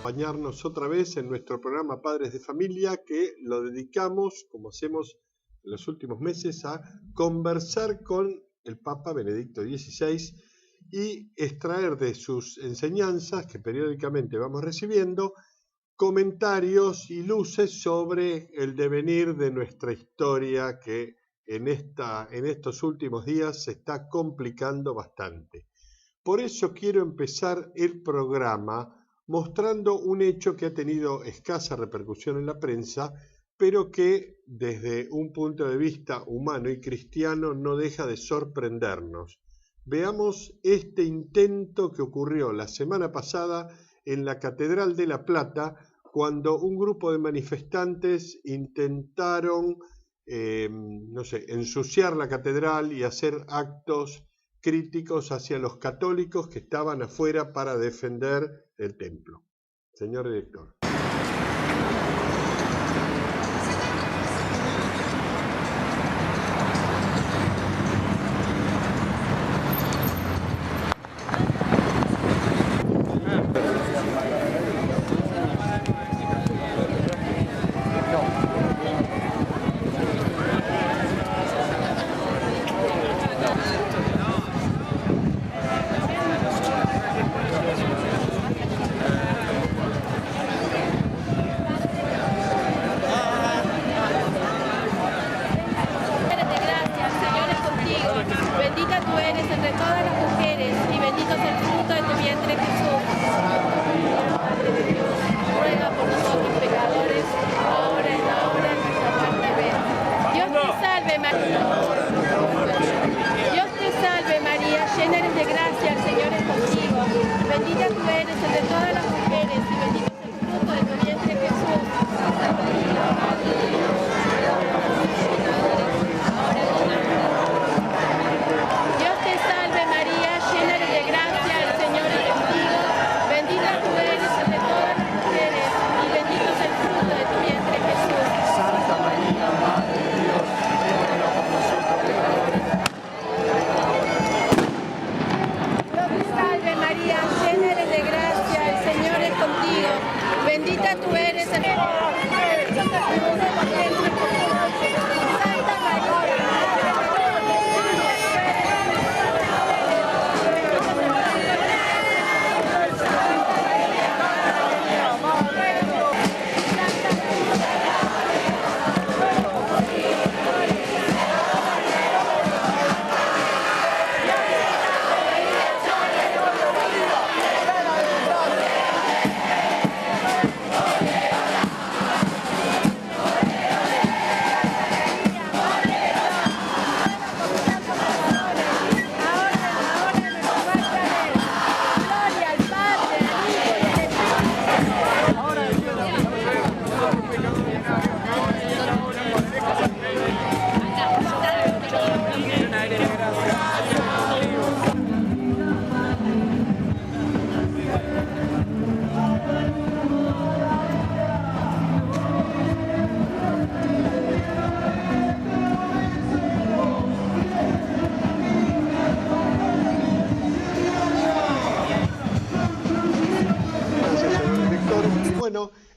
Acompañarnos otra vez en nuestro programa Padres de Familia, que lo dedicamos, como hacemos en los últimos meses, a conversar con el Papa Benedicto XVI y extraer de sus enseñanzas, que periódicamente vamos recibiendo, comentarios y luces sobre el devenir de nuestra historia, que en estos últimos días se está complicando bastante. Por eso quiero empezar el programa mostrando un hecho que ha tenido escasa repercusión en la prensa, pero que desde un punto de vista humano y cristiano no deja de sorprendernos. Veamos este intento que ocurrió la semana pasada en la Catedral de La Plata, cuando un grupo de manifestantes intentaron, ensuciar la catedral y hacer actos críticos hacia los católicos que estaban afuera para defender el templo. Señor director.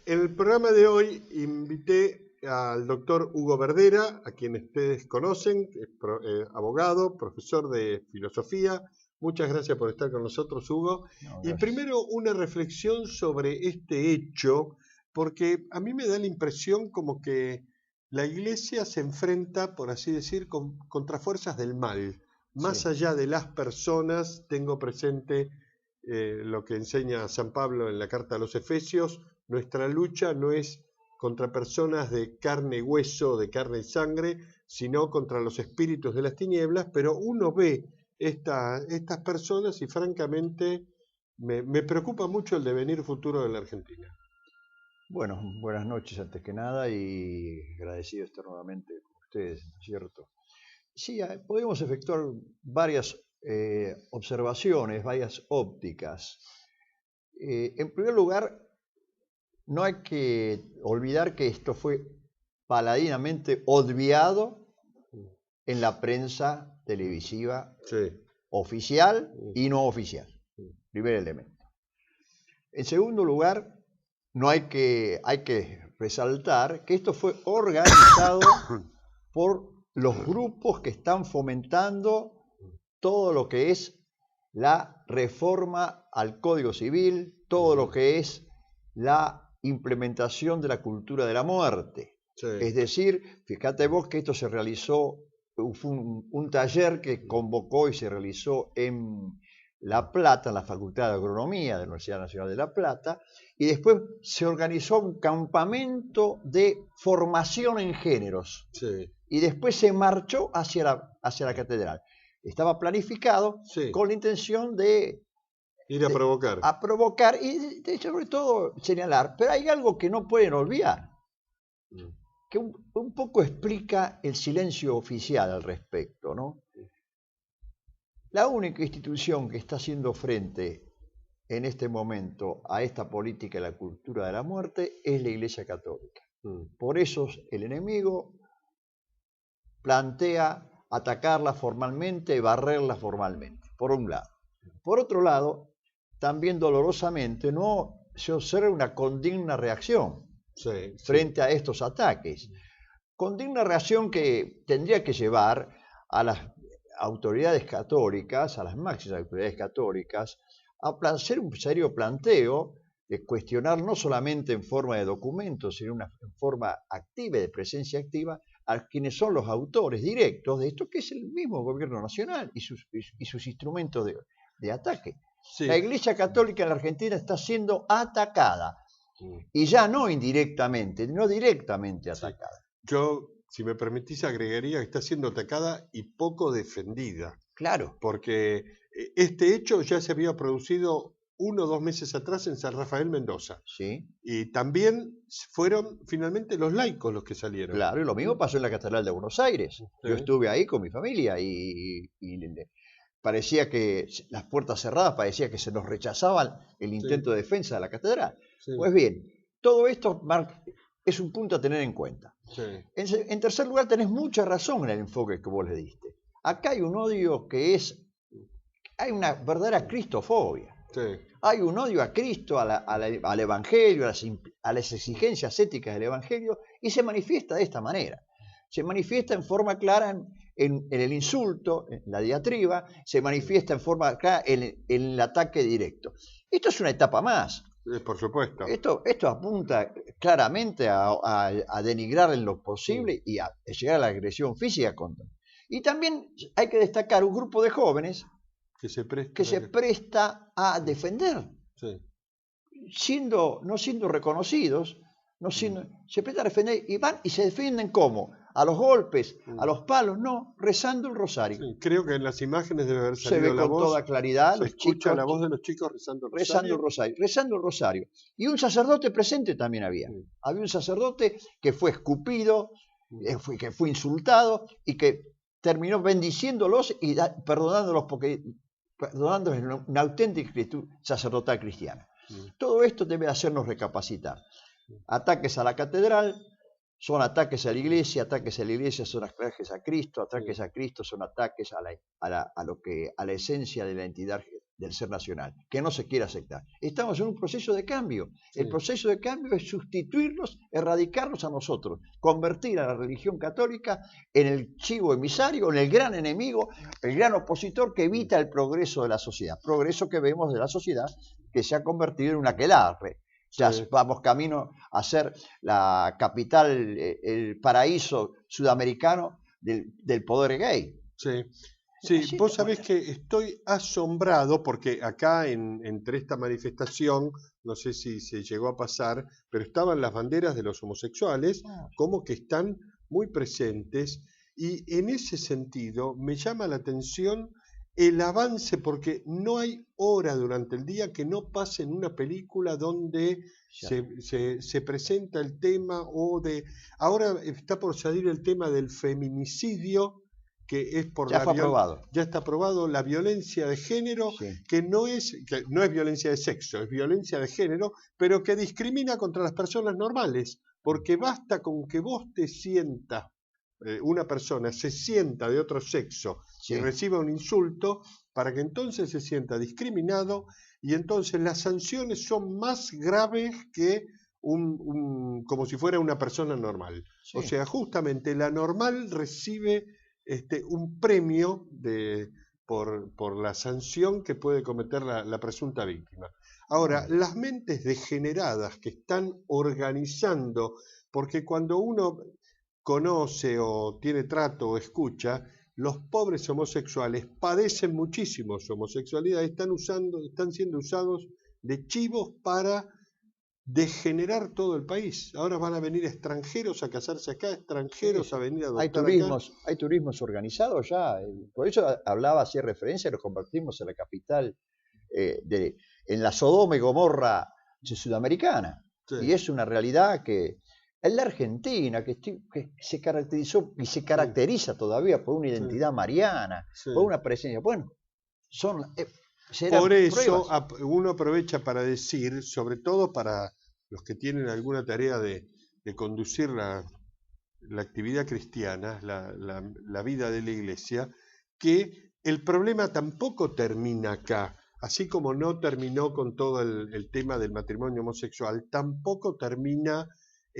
En el programa de hoy invité al doctor Hugo Verdera, a quien ustedes conocen, que es abogado, profesor de filosofía. Muchas gracias por estar con nosotros, Hugo. Y primero una reflexión sobre este hecho, porque a mí me da la impresión como que la Iglesia se enfrenta, por así decir, contra fuerzas del mal. Más allá de las personas, tengo presente lo que enseña San Pablo en la carta a los Efesios. Nuestra lucha no es contra personas de carne y hueso, de carne y sangre, sino contra los espíritus de las tinieblas, pero uno ve estas personas y francamente me preocupa mucho el devenir futuro de la Argentina. Bueno, buenas noches antes que nada y agradecido estar nuevamente con ustedes, ¿no es cierto? Sí, podemos efectuar varias observaciones, varias ópticas. En primer lugar, no hay que olvidar que esto fue paladinamente obviado en la prensa televisiva oficial y no oficial. Primer elemento. En segundo lugar, no hay que resaltar que esto fue organizado por los grupos que están fomentando todo lo que es la reforma al Código Civil, todo lo que es la implementación de la cultura de la muerte. Sí. Es decir, fíjate vos que esto se realizó, fue un taller que convocó y se realizó en La Plata, en la Facultad de Agronomía de la Universidad Nacional de La Plata, y después se organizó un campamento de formación en géneros. Sí. Y después se marchó hacia la catedral. Estaba planificado con la intención de ir a provocar. A provocar y sobre todo señalar. Pero hay algo que no pueden olvidar, que un poco explica el silencio oficial al respecto, ¿no? La única institución que está haciendo frente en este momento a esta política de la cultura de la muerte es la Iglesia Católica. Por eso el enemigo plantea atacarla formalmente, barrerla formalmente, por un lado. Por otro lado, también dolorosamente no se observa una condigna reacción frente a estos ataques. Condigna reacción que tendría que llevar a las autoridades católicas, a las máximas autoridades católicas, a hacer un serio planteo de cuestionar no solamente en forma de documentos, sino en forma activa, de presencia activa, a quienes son los autores directos de esto, que es el mismo gobierno nacional y sus instrumentos de ataque. Sí. La Iglesia Católica en la Argentina está siendo atacada, y ya no indirectamente, no directamente atacada. Yo, si me permitís, agregaría que está siendo atacada y poco defendida. Claro. Porque este hecho ya se había producido 1 o 2 meses atrás en San Rafael, Mendoza. Sí. Y también fueron finalmente los laicos los que salieron. Claro, y lo mismo pasó en la Catedral de Buenos Aires. Sí. Yo estuve ahí con mi familia y parecía que las puertas cerradas, parecía que se nos rechazaban el intento de defensa de la catedral. Sí. Pues bien, todo esto es un punto a tener en cuenta. Sí. En tercer lugar, tenés mucha razón en el enfoque que vos le diste. Acá hay un odio hay una verdadera cristofobia. Sí. Hay un odio a Cristo, al Evangelio, a las exigencias éticas del Evangelio, y se manifiesta de esta manera. Se manifiesta en forma clara en el insulto, en la diatriba, se manifiesta en forma clara en el ataque directo. Esto es una etapa más. Por supuesto. Esto apunta claramente a denigrar en lo posible y a llegar a la agresión física contra. Y también hay que destacar un grupo de jóvenes que se presta a defender, no siendo reconocidos, se presta a defender y van y se defienden ¿cómo? A los golpes, a los palos, no, rezando el rosario. Sí, creo que en las imágenes debe haber salido se ve con toda claridad, se escucha la voz de los chicos rezando el rosario. Y un sacerdote presente también había. Había un sacerdote que fue escupido, que fue insultado y que terminó bendiciéndolos y perdonándolos en una auténtica actitud sacerdotal cristiana. Todo esto debe hacernos recapacitar. Ataques a la catedral son ataques a la iglesia son ataques a Cristo, ataques a Cristo son ataques a la esencia de la entidad del ser nacional, que no se quiere aceptar. Estamos en un proceso de cambio. Sí. El proceso de cambio es sustituirlos, erradicarlos a nosotros, convertir a la religión católica en el chivo emisario, en el gran enemigo, el gran opositor que evita el progreso de la sociedad. Progreso que vemos de la sociedad que se ha convertido en una aquelarre. Ya vamos camino a ser la capital, el paraíso sudamericano del poder gay. Sí. Sí, vos sabés que estoy asombrado porque acá entre esta manifestación, no sé si se llegó a pasar, pero estaban las banderas de los homosexuales como que están muy presentes y en ese sentido me llama la atención el avance porque no hay hora durante el día que no pase en una película donde se presenta el tema ahora está por salir el tema del feminicidio, que es por ya está aprobado la violencia de género, que no es violencia de sexo, es violencia de género, pero que discrimina contra las personas normales, porque basta con que vos te sientas, una persona se sienta de otro sexo y reciba un insulto, para que entonces se sienta discriminado y entonces las sanciones son más graves que como si fuera una persona normal. Sí. O sea, justamente la normal recibe un premio por la sanción que puede cometer la presunta víctima. Ahora, las mentes degeneradas que están organizando, porque cuando uno conoce o tiene trato o escucha, los pobres homosexuales padecen muchísimo su homosexualidad, están siendo usados de chivos para degenerar todo el país. Ahora van a venir extranjeros a casarse acá, extranjeros a venir a adoptar acá. Hay turismos organizados ya. Por eso hablaba, hacía referencia, nos convertimos en la capital, en la Sodoma y Gomorra sudamericana. Sí. Y es una realidad que en la Argentina, que se caracterizó y se caracteriza todavía por una identidad mariana, por una presencia. Bueno, por eso uno aprovecha para decir, sobre todo para los que tienen alguna tarea de conducir la actividad cristiana, la vida de la iglesia, que el problema tampoco termina acá. Así como no terminó con todo el tema del matrimonio homosexual, tampoco termina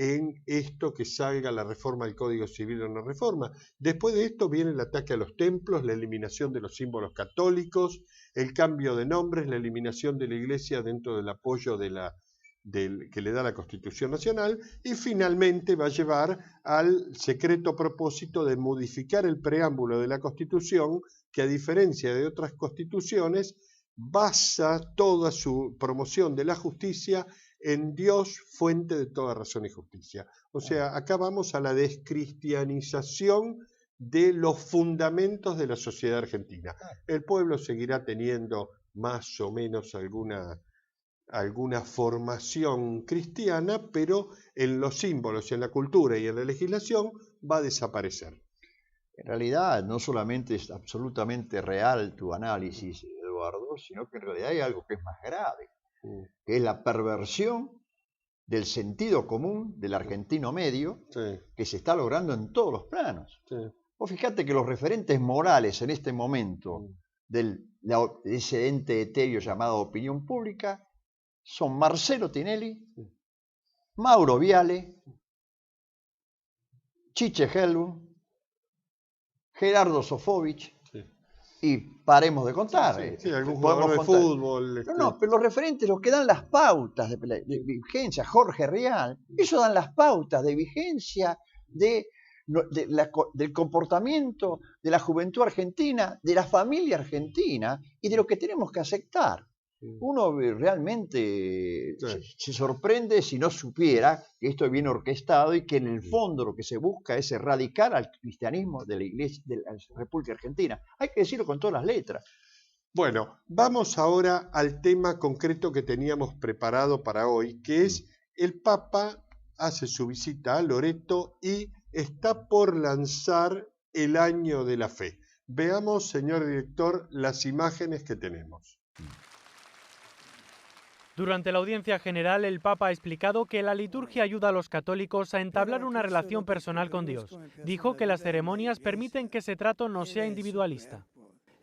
en esto que salga la reforma del Código Civil o no reforma. Después de esto viene el ataque a los templos, la eliminación de los símbolos católicos, el cambio de nombres, la eliminación de la iglesia dentro del apoyo que le da la Constitución Nacional, y finalmente va a llevar al secreto propósito de modificar el preámbulo de la Constitución, que a diferencia de otras constituciones, basa toda su promoción de la justicia en Dios, fuente de toda razón y justicia. O sea, acá vamos a la descristianización de los fundamentos de la sociedad argentina. El pueblo seguirá teniendo más o menos alguna formación cristiana, pero en los símbolos, en la cultura y en la legislación va a desaparecer. En realidad, no solamente es absolutamente real tu análisis, Eduardo, sino que en realidad hay algo que es más grave, que es la perversión del sentido común del argentino medio, que se está logrando en todos los planos. Vos fíjate que los referentes morales en este momento de ese ente etéreo llamado opinión pública son Marcelo Tinelli, Mauro Viale, Chiche Helbu, Gerardo Sofovich, y paremos de contar. Algún jugador de fútbol. No, pero los referentes, los que dan las pautas de vigencia, Jorge Rial, ellos dan las pautas de vigencia del comportamiento de la juventud argentina, de la familia argentina y de lo que tenemos que aceptar. Uno realmente se sorprende si no supiera que esto es bien orquestado y que en el fondo lo que se busca es erradicar al cristianismo de la Iglesia de la República Argentina. Hay que decirlo con todas las letras. Bueno, vamos ahora al tema concreto que teníamos preparado para hoy, que es el Papa hace su visita a Loreto y está por lanzar el Año de la Fe. Veamos, señor director, las imágenes que tenemos. Durante la audiencia general, el Papa ha explicado que la liturgia ayuda a los católicos a entablar una relación personal con Dios. Dijo que las ceremonias permiten que ese trato no sea individualista.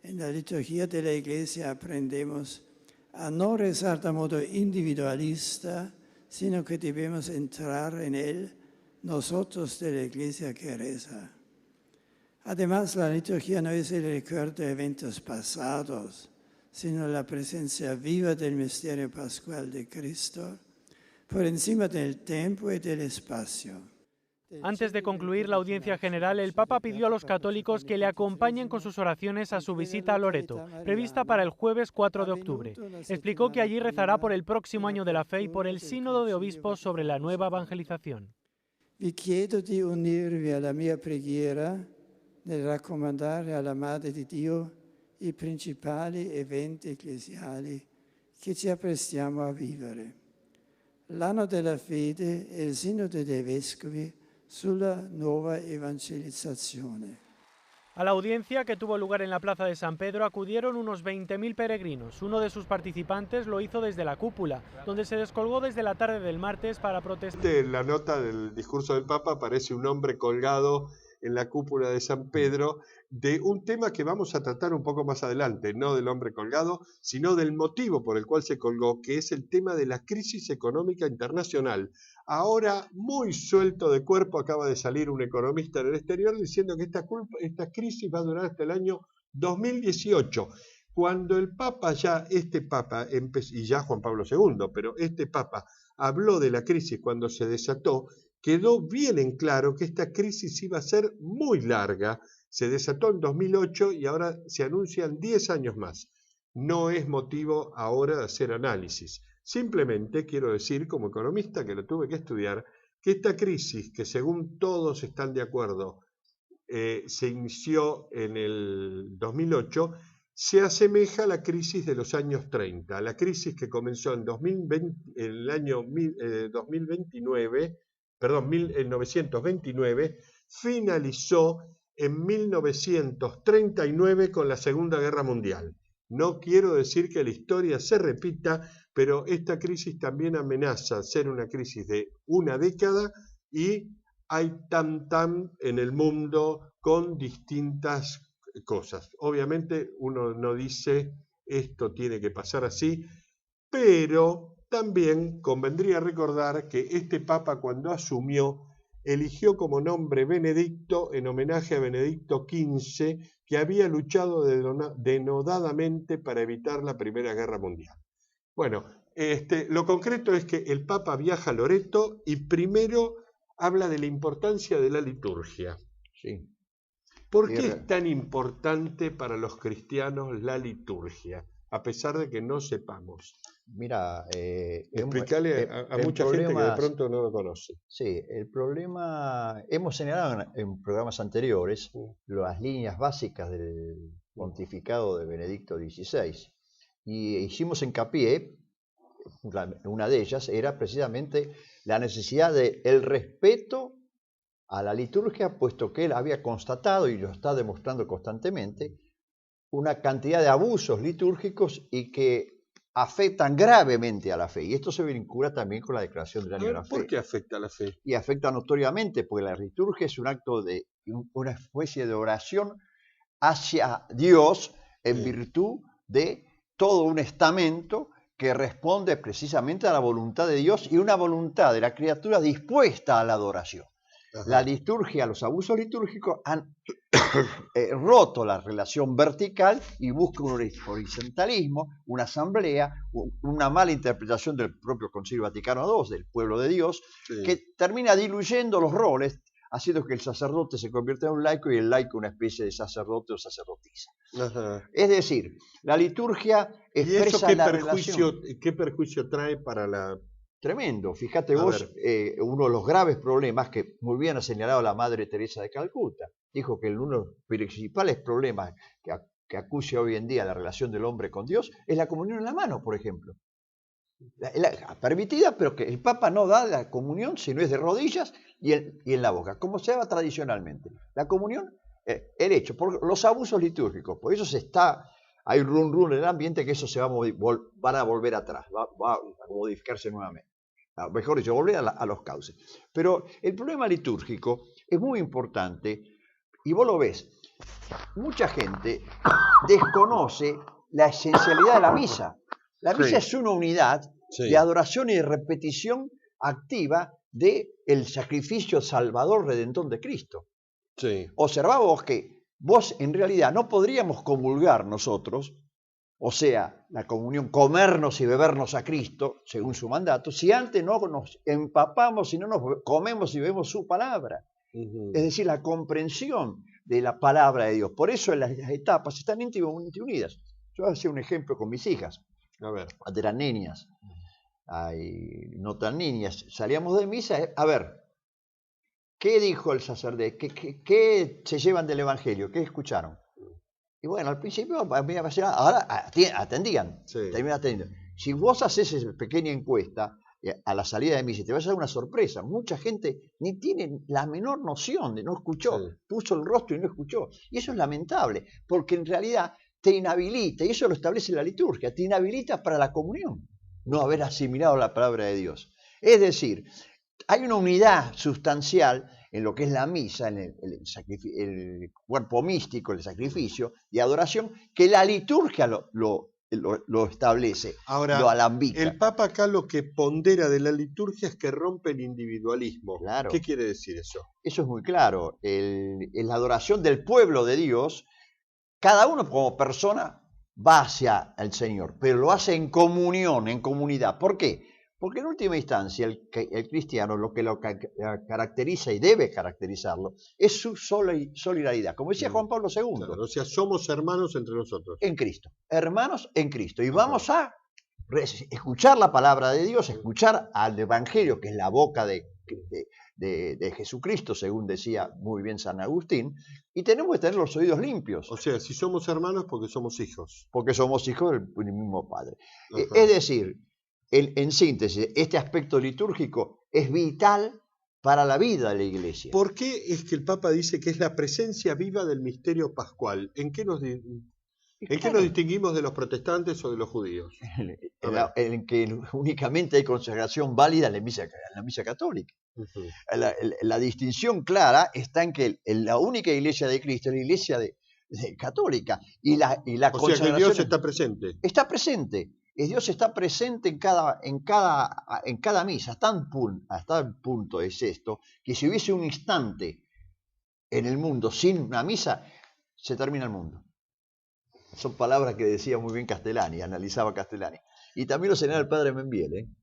En la liturgia de la Iglesia aprendemos a no rezar de modo individualista, sino que debemos entrar en él nosotros de la Iglesia que reza. Además, la liturgia no es el recuerdo de eventos pasados, sino la presencia viva del misterio pascual de Cristo, por encima del tiempo y del espacio. Antes de concluir la audiencia general, el Papa pidió a los católicos que le acompañen con sus oraciones a su visita a Loreto, prevista para el jueves 4 de octubre. Explicó que allí rezará por el próximo Año de la Fe y por el Sínodo de Obispos sobre la nueva evangelización. Vi chiedo di unirvi alla mia preghiera nel raccomandare alla Madre di Dio i principali eventi ecclesiali che ci apprestiamo a vivere. L'anno della fede e il Sinodo dei Vescovi sulla nuova evangelizzazione. A la audiencia, que tuvo lugar en la Plaza de San Pedro, acudieron unos 20.000 peregrinos. Uno de sus participantes lo hizo desde la cúpula, donde se descolgó desde la tarde del martes para protestar. En la nota del discurso del Papa aparece un hombre colgado en la cúpula de San Pedro de un tema que vamos a tratar un poco más adelante, no del hombre colgado, sino del motivo por el cual se colgó, que es el tema de la crisis económica internacional. Ahora, muy suelto de cuerpo, acaba de salir un economista en el exterior diciendo que esta crisis va a durar hasta el año 2018. Cuando el Papa y ya Juan Pablo II, pero este Papa habló de la crisis cuando se desató, quedó bien en claro que esta crisis iba a ser muy larga. Se desató en 2008 y ahora se anuncian 10 años más. No es motivo ahora de hacer análisis. Simplemente quiero decir, como economista que lo tuve que estudiar, que esta crisis, que según todos están de acuerdo, se inició en el 2008, se asemeja a la crisis de los años 30, la crisis que comenzó en 1929, finalizó en 1939 con la Segunda Guerra Mundial. No quiero decir que la historia se repita, pero esta crisis también amenaza ser una crisis de una década y hay tan en el mundo con distintas cosas. Obviamente uno no dice esto tiene que pasar así, pero también convendría recordar que este Papa cuando asumió eligió como nombre Benedicto en homenaje a Benedicto XV, que había luchado denodadamente para evitar la Primera Guerra Mundial. Bueno, lo concreto es que el Papa viaja a Loreto y primero habla de la importancia de la liturgia. Sí. ¿Por qué es tan importante para los cristianos la liturgia, a pesar de que no sepamos? Mira, explicarle a mucha gente que de pronto no lo conoce. Sí, el problema, hemos señalado en programas anteriores las líneas básicas del pontificado de Benedicto XVI y hicimos hincapié, una de ellas era precisamente la necesidad del respeto a la liturgia, puesto que él había constatado, y lo está demostrando constantemente, una cantidad de abusos litúrgicos y que afectan gravemente a la fe. Y esto se vincula también con la declaración del año de la fe. ¿Por qué afecta a la fe? Y afecta notoriamente, porque la liturgia es un acto de una especie de oración hacia Dios en virtud de todo un estamento que responde precisamente a la voluntad de Dios y una voluntad de la criatura dispuesta a la adoración. Ajá. La liturgia, los abusos litúrgicos han roto la relación vertical y buscan un horizontalismo, una asamblea, una mala interpretación del propio Concilio Vaticano II, del pueblo de Dios, sí, que termina diluyendo los roles, haciendo que el sacerdote se convierta en un laico y el laico una especie de sacerdote o sacerdotisa. Ajá. Es decir, la liturgia expresa la relación. ¿Qué perjuicio trae para la...? Tremendo. Fíjate vos, uno de los graves problemas que muy bien ha señalado la Madre Teresa de Calcuta. Dijo que uno de los principales problemas que acucia hoy en día la relación del hombre con Dios es la comunión en la mano, por ejemplo. Permitida, pero que el Papa no da la comunión si no es de rodillas y en la boca, como se daba tradicionalmente. La comunión, el hecho, por los abusos litúrgicos, por eso hay un run en el ambiente que eso se van a volver atrás, va a modificarse nuevamente. Mejor dicho, volver a los cauces. Pero el problema litúrgico es muy importante y vos lo ves. Mucha gente desconoce la esencialidad de la misa. La misa es una unidad de adoración y de repetición activa del sacrificio salvador redentor de Cristo. Sí. Observá vos que vos en realidad no podríamos comulgar nosotros, o sea, la comunión, comernos y bebernos a Cristo, según su mandato, si antes no nos empapamos y no nos comemos y bebemos su palabra. Es decir, la comprensión de la palabra de Dios. Por eso las etapas están íntimamente unidas. Yo voy a hacer un ejemplo con mis hijas. A ver. De las niñas. No tan niñas. Salíamos de misa. A ver, ¿qué dijo el sacerdote? ¿Qué se llevan del Evangelio? ¿Qué escucharon? Y bueno, al principio, ahora atendían. Sí. Terminan atendiendo. Si vos haces esa pequeña encuesta a la salida de misa, te vas a dar una sorpresa. Mucha gente ni tiene la menor noción de no escuchó. Sí. Puso el rostro y no escuchó. Y eso es lamentable, porque en realidad te inhabilita, y eso lo establece la liturgia, te inhabilita para la comunión, no haber asimilado la palabra de Dios. Es decir, hay una unidad sustancial en lo que es la misa, en el cuerpo místico, el sacrificio y adoración, que la liturgia lo establece, Ahora, lo alambica. el Papa acá lo que pondera de la liturgia es que rompe el individualismo. Claro. ¿Qué quiere decir eso? Eso es muy claro. En la adoración del pueblo de Dios, cada uno como persona va hacia el Señor, pero lo hace en comunión, en comunidad. ¿Por qué? Porque en última instancia el cristiano lo que lo caracteriza y debe caracterizarlo es su solidaridad. Como decía Juan Pablo II. Claro, o sea, somos hermanos entre nosotros. En Cristo, hermanos en Cristo. Y vamos a escuchar la palabra de Dios, escuchar al Evangelio, que es la boca de Jesucristo, según decía muy bien San Agustín, y tenemos que tener los oídos limpios. O sea, si somos hermanos, porque somos hijos. Porque somos hijos del mismo Padre. Ajá. Es decir, en síntesis, este aspecto litúrgico es vital para la vida de la Iglesia. ¿Por qué es que el Papa dice que es la presencia viva del misterio pascual? ¿En qué nos distinguimos de los protestantes o de los judíos? En que únicamente hay consagración válida en la misa católica. Uh-huh. La distinción clara está en que la única iglesia de Cristo es la iglesia católica. Y la o sea que Dios está presente. Está presente. Dios está presente en cada misa. Hasta el punto es esto, que si hubiese un instante en el mundo sin una misa, se termina el mundo. Son palabras que decía muy bien Castellani, analizaba Castellani. Y también lo señala el padre Membiel.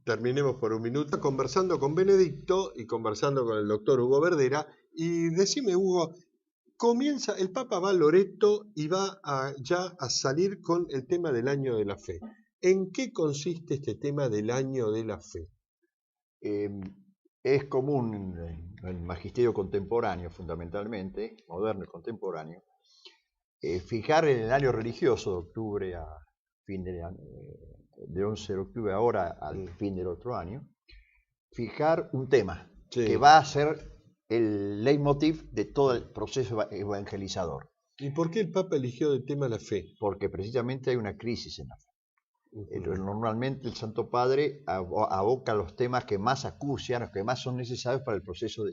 Terminemos por un minuto conversando con Benedicto y conversando con el doctor Hugo Verdera. Y decime, Hugo, el Papa va a Loreto y va ya a salir con el tema del año de la fe. ¿En qué consiste este tema del año de la fe? Es común en el magisterio contemporáneo, fundamentalmente, moderno y contemporáneo, fijar en el año religioso de octubre a fin de 11 de octubre ahora al fin del otro año, fijar un tema que va a ser el leitmotiv de todo el proceso evangelizador. ¿Y por qué el Papa eligió el tema de la fe? Porque precisamente hay una crisis en la fe. Normalmente el Santo Padre aboca los temas que más acucian, que más son necesarios para el proceso de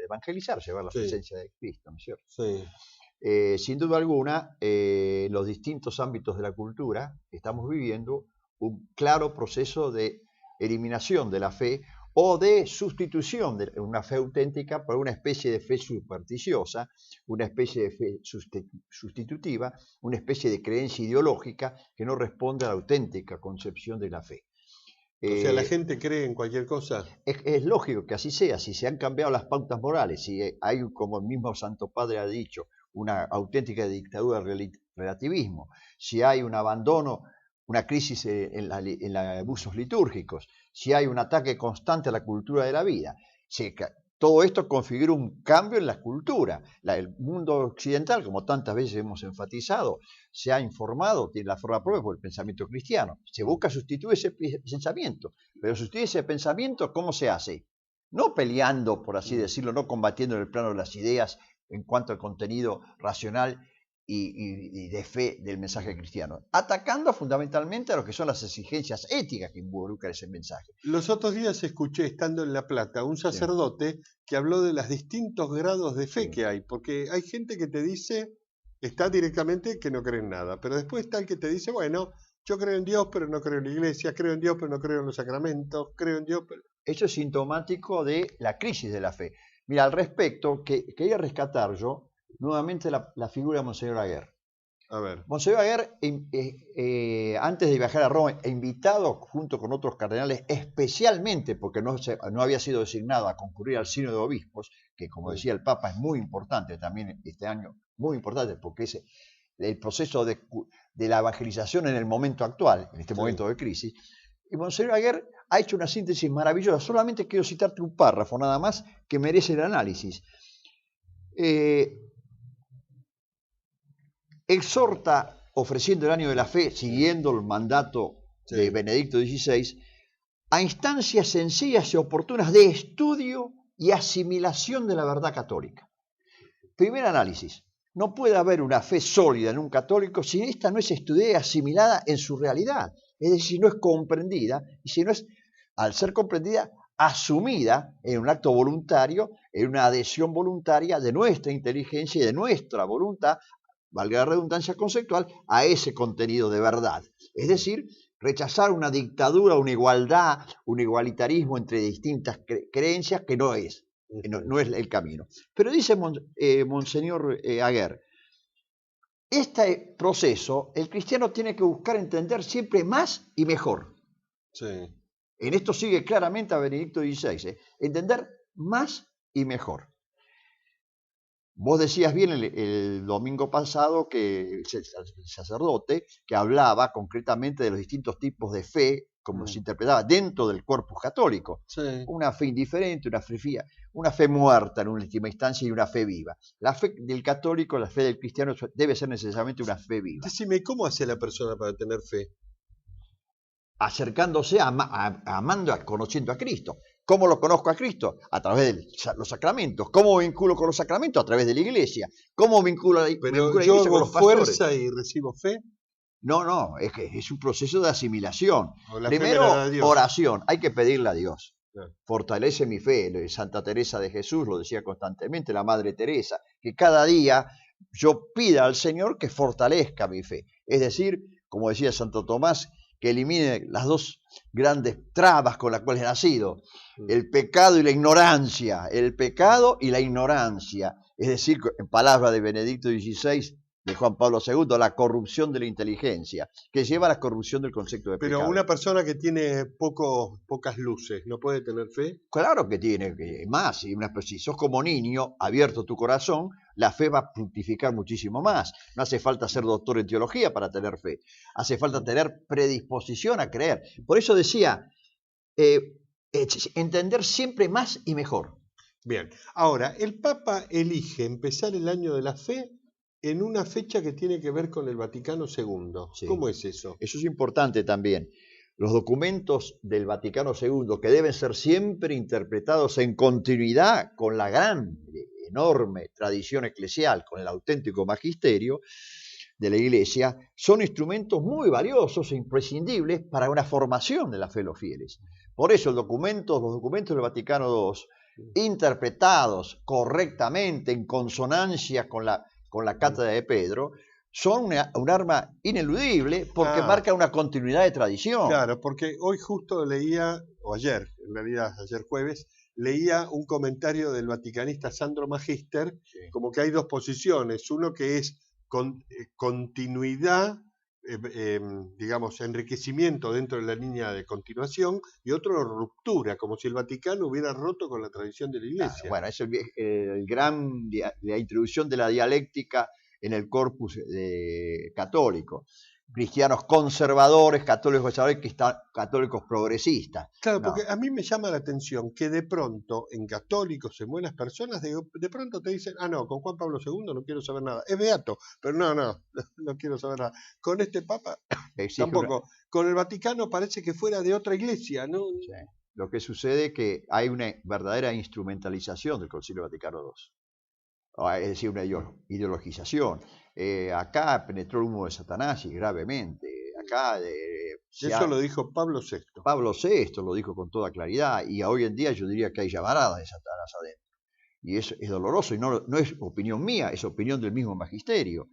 evangelizar, llevar la presencia de Cristo, ¿no es cierto? Sí. Sin duda alguna, los distintos ámbitos de la cultura estamos viviendo un claro proceso de eliminación de la fe o de sustitución de una fe auténtica por una especie de fe supersticiosa, una especie de fe sustitutiva, una especie de creencia ideológica que no responde a la auténtica concepción de la fe. O sea, ¿la gente cree en cualquier cosa? Es lógico que así sea, si se han cambiado las pautas morales, si hay, como el mismo Santo Padre ha dicho, una auténtica dictadura del relativismo, si hay un abandono, una crisis en los abusos litúrgicos, si hay un ataque constante a la cultura de la vida. Todo esto configura un cambio en la cultura. El mundo occidental, como tantas veces hemos enfatizado, se ha informado, tiene la forma propia por el pensamiento cristiano. Se busca sustituir ese pensamiento, pero sustituir ese pensamiento, ¿cómo se hace? No peleando, por así decirlo, no combatiendo en el plano de las ideas en cuanto al contenido racional y de fe del mensaje cristiano, atacando fundamentalmente a lo que son las exigencias éticas que involucra ese mensaje. Los otros días escuché, estando en La Plata, a un sacerdote que habló de los distintos grados de fe que hay, porque hay gente que te dice, está directamente que no cree en nada, pero después está el que te dice, bueno, yo creo en Dios, pero no creo en la iglesia, creo en Dios, pero no creo en los sacramentos, creo en Dios, pero... Eso es sintomático de la crisis de la fe. Mira, al respecto, quería rescatar yo nuevamente la figura de Monseñor Aguer. A ver. Monseñor Aguer, antes de viajar a Roma, invitado junto con otros cardenales, especialmente porque no había sido designado a concurrir al Sínodo de Obispos, que como decía el Papa es muy importante también este año, muy importante porque es el proceso de la evangelización en el momento actual, en este momento de crisis. Y Monseñor Aguer ha hecho una síntesis maravillosa. Solamente quiero citarte un párrafo nada más que merece el análisis. Exhorta, ofreciendo el año de la fe, siguiendo el mandato de Benedicto XVI, a instancias sencillas y oportunas de estudio y asimilación de la verdad católica. Primer análisis. No puede haber una fe sólida en un católico si esta no es estudiada y asimilada en su realidad. Es decir, si no es comprendida y si no es, al ser comprendida, asumida en un acto voluntario, en una adhesión voluntaria de nuestra inteligencia y de nuestra voluntad, valga la redundancia conceptual, a ese contenido de verdad. Es decir, rechazar una dictadura, una igualdad, un igualitarismo entre distintas creencias que no es el camino. Pero dice Monseñor Aguer, este proceso el cristiano tiene que buscar entender siempre más y mejor. Sí. En esto sigue claramente a Benedicto XVI, entender más y mejor. Vos decías bien el domingo pasado que el sacerdote que hablaba concretamente de los distintos tipos de fe, como se interpretaba dentro del corpus católico. Sí. Una fe indiferente, una fe muerta en última instancia y una fe viva. La fe del católico, la fe del cristiano debe ser necesariamente una fe viva. Decime, ¿cómo hace la persona para tener fe? Acercándose, amando, conociendo a Cristo. ¿Cómo lo conozco a Cristo? A través de los sacramentos. ¿Cómo vinculo con los sacramentos? A través de la iglesia. ¿Cómo vinculo la iglesia con los pastores? ¿Fuerza y recibo fe? No, es que es un proceso de asimilación. La Primero, oración. Hay que pedirle a Dios. Fortalece mi fe. Santa Teresa de Jesús lo decía constantemente, la Madre Teresa, que cada día yo pida al Señor que fortalezca mi fe. Es decir, como decía Santo Tomás, que elimine las dos grandes trabas con las cuales he nacido, el pecado y la ignorancia, el pecado y la ignorancia, es decir, en palabras de Benedicto XVI, de Juan Pablo II, la corrupción de la inteligencia, que lleva a la corrupción del concepto de pecado. Pero una persona que tiene pocas luces, ¿no puede tener fe? Claro que tiene, más, si sos como niño, abierto tu corazón, la fe va a fructificar muchísimo más. No hace falta ser doctor en teología para tener fe, hace falta tener predisposición a creer. Por eso decía, entender siempre más y mejor. Bien, ahora, el Papa elige empezar el año de la fe en una fecha que tiene que ver con el Vaticano II. Sí. ¿Cómo es eso? Eso es importante también. Los documentos del Vaticano II, que deben ser siempre interpretados en continuidad con la gran, enorme tradición eclesial, con el auténtico magisterio de la Iglesia, son instrumentos muy valiosos e imprescindibles para una formación de la fe de los fieles. Por eso los documentos del Vaticano II, interpretados correctamente, en consonancia con la cátedra de Pedro, son un arma ineludible porque marca una continuidad de tradición. Claro, porque hoy justo leía, o ayer, en realidad ayer jueves, leía un comentario del vaticanista Sandro Magister, sí, como que hay dos posiciones, uno que es continuidad, digamos, enriquecimiento dentro de la línea de continuación, y otro ruptura, como si el Vaticano hubiera roto con la tradición de la Iglesia. Bueno, es la introducción de la dialéctica en el corpus católico. Cristianos conservadores, católicos progresistas. Claro, porque a mí me llama la atención que de pronto en católicos, en buenas personas, de pronto te dicen, no, con Juan Pablo II no quiero saber nada. Es beato, pero no quiero saber nada. Con este Papa tampoco. Con el Vaticano parece que fuera de otra iglesia, ¿no? Sí. Lo que sucede es que hay una verdadera instrumentalización del Concilio Vaticano II. Es decir, una ideologización. Acá penetró el humo de Satanás y gravemente. Acá eso lo dijo Pablo VI. Pablo VI lo dijo con toda claridad, y hoy en día yo diría que hay llamaradas de Satanás adentro. Y eso es doloroso, y no es opinión mía, es opinión del mismo magisterio.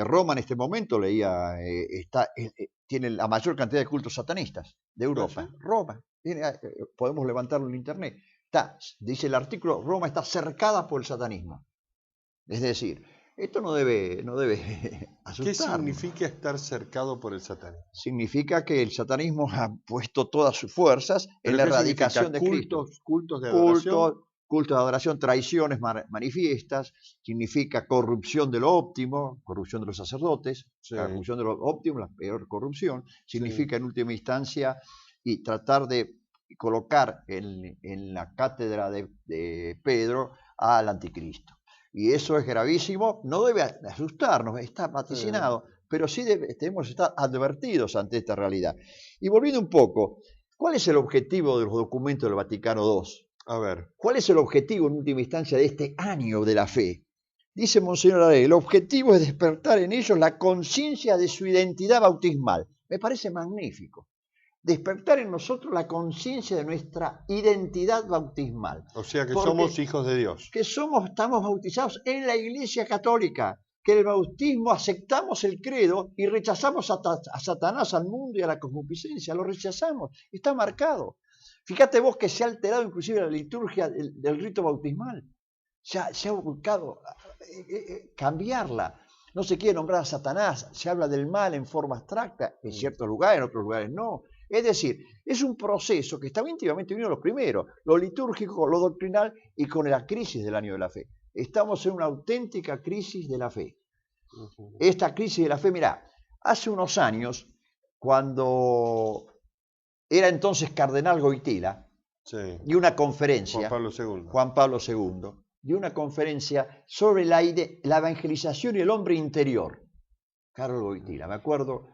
Roma en este momento tiene la mayor cantidad de cultos satanistas de Europa. ¿Sí? Roma, podemos levantarlo en internet. Dice el artículo, Roma está cercada por el satanismo. Es decir, esto no debe asustarnos. ¿Qué significa estar cercado por el satanismo? Significa que el satanismo ha puesto todas sus fuerzas en la erradicación de Cristo. Cultos de adoración. Cultos de adoración, traiciones manifiestas, significa corrupción de lo óptimo, corrupción de los sacerdotes, sí, la corrupción de lo óptimo, la peor corrupción, significa en última instancia y tratar de colocar en la cátedra de Pedro al anticristo. Y eso es gravísimo, no debe asustarnos, está vaticinado, pero sí debemos estar advertidos ante esta realidad. Y volviendo un poco, ¿cuál es el objetivo de los documentos del Vaticano II? A ver. ¿Cuál es el objetivo en última instancia de este año de la fe? Dice Monseñor Arey, el objetivo es despertar en ellos la conciencia de su identidad bautismal. Me parece magnífico. despertar en nosotros la conciencia de nuestra identidad bautismal. O sea que Porque somos hijos de Dios. que estamos bautizados en la Iglesia Católica, que en el bautismo aceptamos el credo y rechazamos a Satanás, al mundo y a la concupiscencia, lo rechazamos, está marcado. Fíjate vos que se ha alterado inclusive la liturgia del rito bautismal, se ha buscado cambiarla. No se quiere nombrar a Satanás, se habla del mal en forma abstracta, en ciertos lugares, en otros lugares no. Es decir, es un proceso que está íntimamente unido a lo primero, lo litúrgico, lo doctrinal y con la crisis del año de la fe. Estamos en una auténtica crisis de la fe. Esta crisis de la fe, mirá, hace unos años, cuando era entonces cardenal Goitila, Sí. dio una conferencia, Juan Pablo II. dio una conferencia sobre la evangelización y el hombre interior. Carlos Goitila, me acuerdo,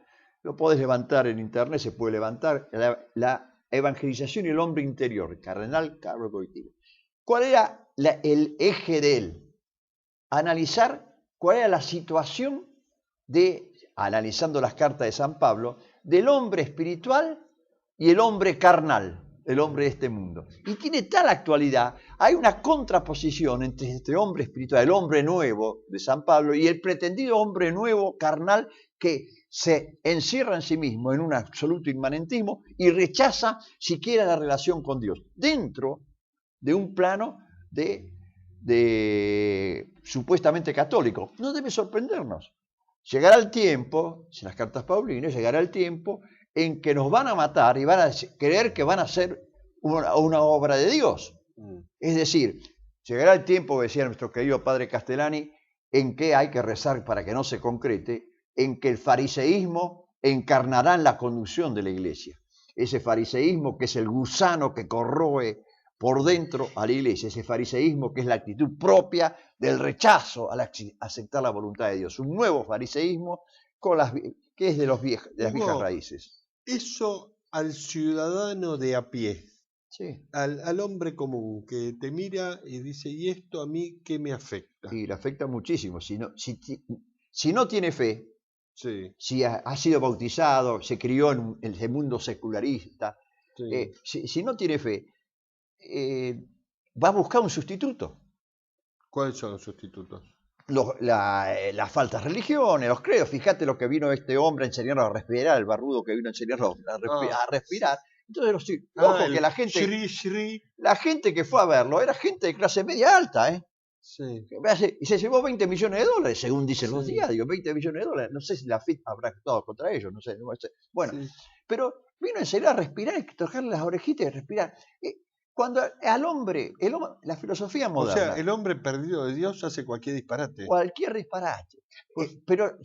lo podés levantar en internet, se puede levantar, la evangelización y el hombre interior, cardenal Carlos Goitila. ¿Cuál era el eje de él? Analizar cuál era la situación analizando las cartas de San Pablo, del hombre espiritual y el hombre carnal, el hombre de este mundo. Y tiene tal actualidad, hay una contraposición entre este hombre espiritual, el hombre nuevo de San Pablo, y el pretendido hombre nuevo carnal que se encierra en sí mismo en un absoluto inmanentismo y rechaza siquiera la relación con Dios, dentro de un plano de supuestamente católico. No debe sorprendernos. Llegará el tiempo, en las cartas paulinas, llegará el tiempo en que nos van a matar y van a creer que van a ser una obra de Dios. Es decir, llegará el tiempo, decía nuestro querido padre Castellani, en que hay que rezar para que no se concrete, en que el fariseísmo encarnará en la conducción de la iglesia. Ese fariseísmo que es el gusano que corroe por dentro a la iglesia, ese fariseísmo que es la actitud propia del rechazo a aceptar la voluntad de Dios. Un nuevo fariseísmo que es de las viejas raíces. Eso al ciudadano de a pie, Sí. al hombre común que te mira y dice, ¿y esto a mí qué me afecta? Y le afecta muchísimo. Si no tiene fe, Sí, si ha sido bautizado, se crió en el mundo secularista, sí. si no tiene fe, va a buscar un sustituto. ¿Cuáles son los sustitutos? Las faltas religiones, los credos. Fíjate lo que vino este hombre a enseñarnos a respirar, el barbudo que vino a enseñarnos a respirar. Entonces, ojo que la gente que fue a verlo era gente de clase media alta, ¿eh? Sí. Y se llevó $20 millones, según dicen los diarios, $20 millones. No sé si la FIT habrá actuado contra ellos, no sé. Bueno, pero vino a enseñar a respirar y tocarle las orejitas y respirar. Cuando al hombre, la filosofía moderna... O sea, el hombre perdido de Dios hace cualquier disparate. Cualquier disparate. Pero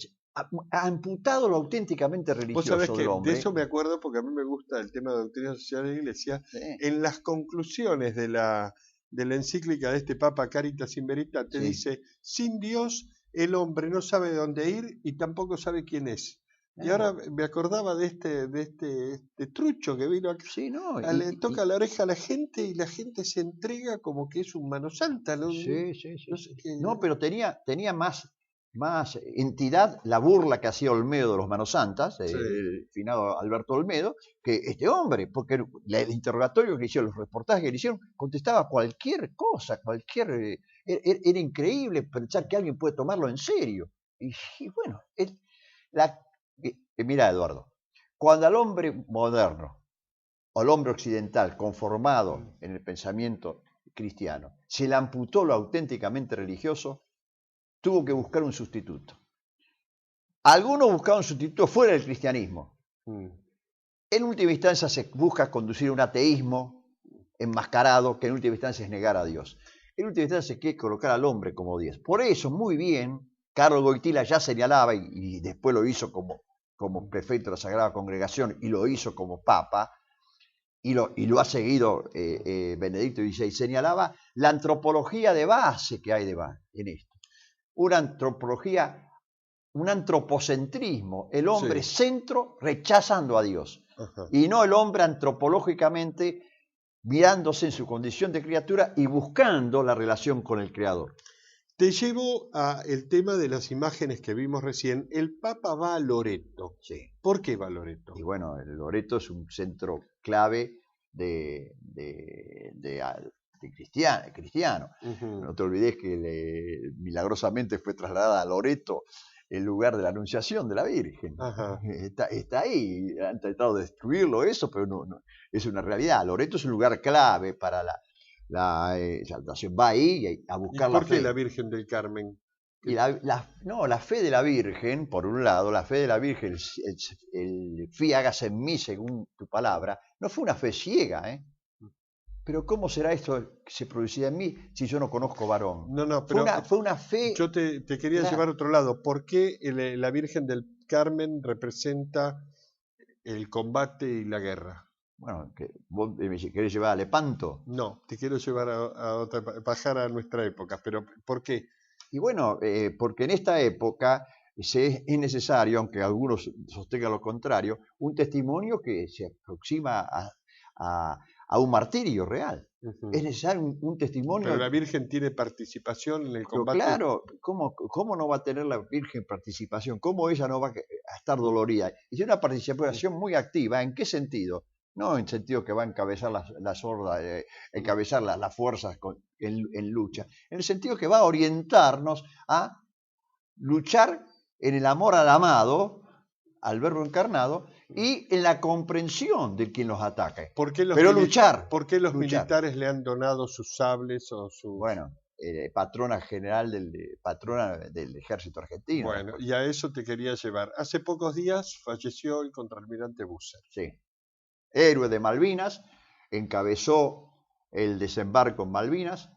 ha amputado lo auténticamente religioso Vos sabés que del hombre. de eso me acuerdo porque a mí me gusta el tema de doctrina social de la Iglesia. Sí. En las conclusiones de la encíclica de este Papa Caritas in Veritate dice, sin Dios el hombre no sabe dónde ir y tampoco sabe quién es. Y ahora me acordaba de este trucho que vino acá. Sí, no, Le toca la oreja a la gente y la gente se entrega como que es un mano santa. ¿No? Sí. No sé qué. No, pero tenía más entidad la burla que hacía Olmedo de los manos santas, el finado Alberto Olmedo, que este hombre, porque el interrogatorio que le hicieron, los reportajes que le hicieron, contestaba cualquier cosa, era increíble pensar que alguien puede tomarlo en serio. Y bueno, mira, Eduardo, cuando al hombre moderno, o al hombre occidental, conformado en el pensamiento cristiano, se le amputó lo auténticamente religioso, tuvo que buscar un sustituto. Algunos buscaban un sustituto fuera del cristianismo. En última instancia se busca conducir un ateísmo enmascarado, que en última instancia es negar a Dios. En última instancia se quiere colocar al hombre como Dios. Por eso, muy bien, Carlos Goitila ya señalaba, y después lo hizo como prefecto de la Sagrada Congregación, y lo hizo como papa, y lo ha seguido Benedicto XVI, señalaba la antropología de base que hay en esto. Una antropología, un antropocentrismo, el hombre centro rechazando a Dios. Ajá. Y no el hombre antropológicamente mirándose en su condición de criatura y buscando la relación con el Creador. Te llevo a el tema de las imágenes que vimos recién. El Papa va a Loreto. Sí. ¿Por qué va a Loreto? Y bueno, el Loreto es un centro clave cristiano. No te olvides que milagrosamente fue trasladada a Loreto, el lugar de la Anunciación de la Virgen. Está ahí, han tratado de destruirlo eso, pero no, es una realidad. Loreto es un lugar clave para la exaltación. Va ahí a buscar la fe. ¿Por qué la Virgen del Carmen? Y la fe de la Virgen, por un lado, la fe de la Virgen, el fi hágase en mí según tu palabra, no fue una fe ciega, ¿eh? Pero ¿cómo será esto que se producía en mí si yo no conozco varón? No, pero fue una fe... Yo te quería llevar a otro lado. ¿Por qué la Virgen del Carmen representa el combate y la guerra? Bueno, ¿vos me querés llevar a Lepanto? No, te quiero llevar bajar a nuestra época, pero ¿por qué? Y bueno, porque en esta época es necesario, aunque algunos sostengan lo contrario, un testimonio que se aproxima a un martirio real. Es necesario un testimonio. Pero la Virgen tiene participación en el combate. Pero claro, ¿cómo no va a tener la Virgen participación? ¿Cómo ella no va a estar dolorida? Y tiene una participación muy activa. ¿En qué sentido? No en sentido que va a encabezar las hordas, encabezar las fuerzas en lucha. En el sentido que va a orientarnos a luchar en el amor al amado, al verbo encarnado, y en la comprensión de quien los ataca. Pero luchar. ¿Por qué los militares le han donado sus sables o sus...? Bueno, patrona general patrona del ejército argentino. Bueno, y a eso te quería llevar. Hace pocos días falleció el contraalmirante Busser. Sí. Héroe de Malvinas, encabezó el desembarco en Malvinas.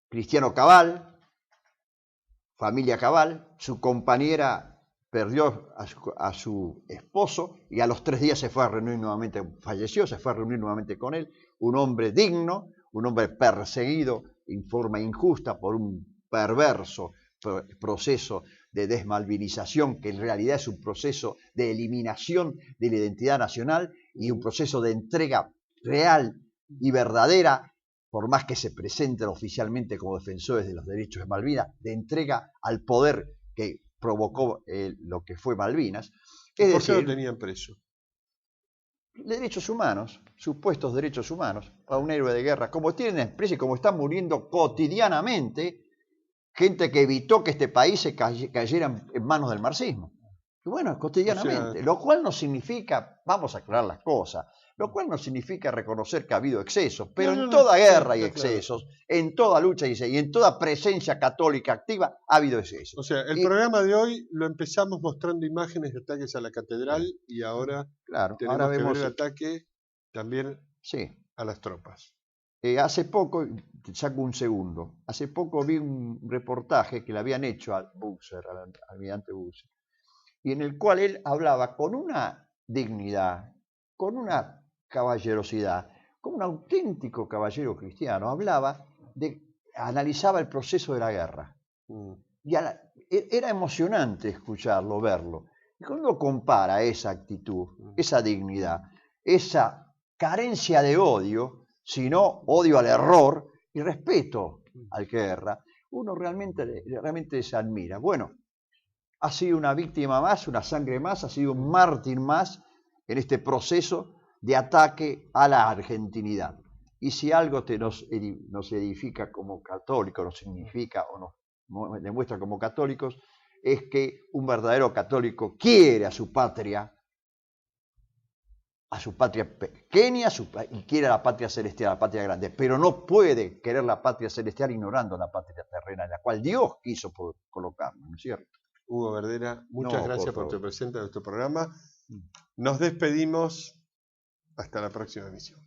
Cristiano Cabal, familia Cabal, su compañera perdió a su esposo y a los 3 días se fue a reunir nuevamente, falleció, se fue a reunir nuevamente con él, un hombre digno, un hombre perseguido en forma injusta por un perverso proceso de desmalvinización, que en realidad es un proceso de eliminación de la identidad nacional y un proceso de entrega real y verdadera, por más que se presenten oficialmente como defensores de los derechos de Malvinas, de entrega al poder que provocó lo que fue Malvinas. ¿Por qué lo tenían preso? Derechos humanos, supuestos derechos humanos, a un héroe de guerra, como tienen preso y como están muriendo cotidianamente gente que evitó que este país se cayera en manos del marxismo. Y bueno, cotidianamente, lo cual no significa, vamos a aclarar las cosas, lo cual no significa reconocer que ha habido excesos, pero en toda guerra hay excesos, en toda lucha y en toda presencia católica activa ha habido excesos. O sea, el programa de hoy lo empezamos mostrando imágenes de ataques a la catedral y ahora tenemos que ver el ataque también a las tropas. Hace poco, te saco un segundo, hace poco vi un reportaje que le habían hecho al almirante Busser, y en el cual él hablaba con una dignidad, con una caballerosidad, como un auténtico caballero cristiano, analizaba el proceso de la guerra. Y era emocionante escucharlo, verlo. Y cuando uno compara esa actitud, esa dignidad, esa carencia de odio, sino odio al error y respeto al que erra, uno realmente se admira. Bueno, ha sido una víctima más, una sangre más, ha sido un mártir más en este proceso de ataque a la argentinidad. Y si algo nos edifica como católicos, nos significa o nos demuestra como católicos, es que un verdadero católico quiere a su patria pequeña y quiere a la patria celestial, a la patria grande, pero no puede querer la patria celestial ignorando la patria terrena en la cual Dios quiso colocarnos, ¿no es cierto? Hugo Verdera, muchas gracias por tu presencia en nuestro programa. Nos despedimos hasta la próxima emisión.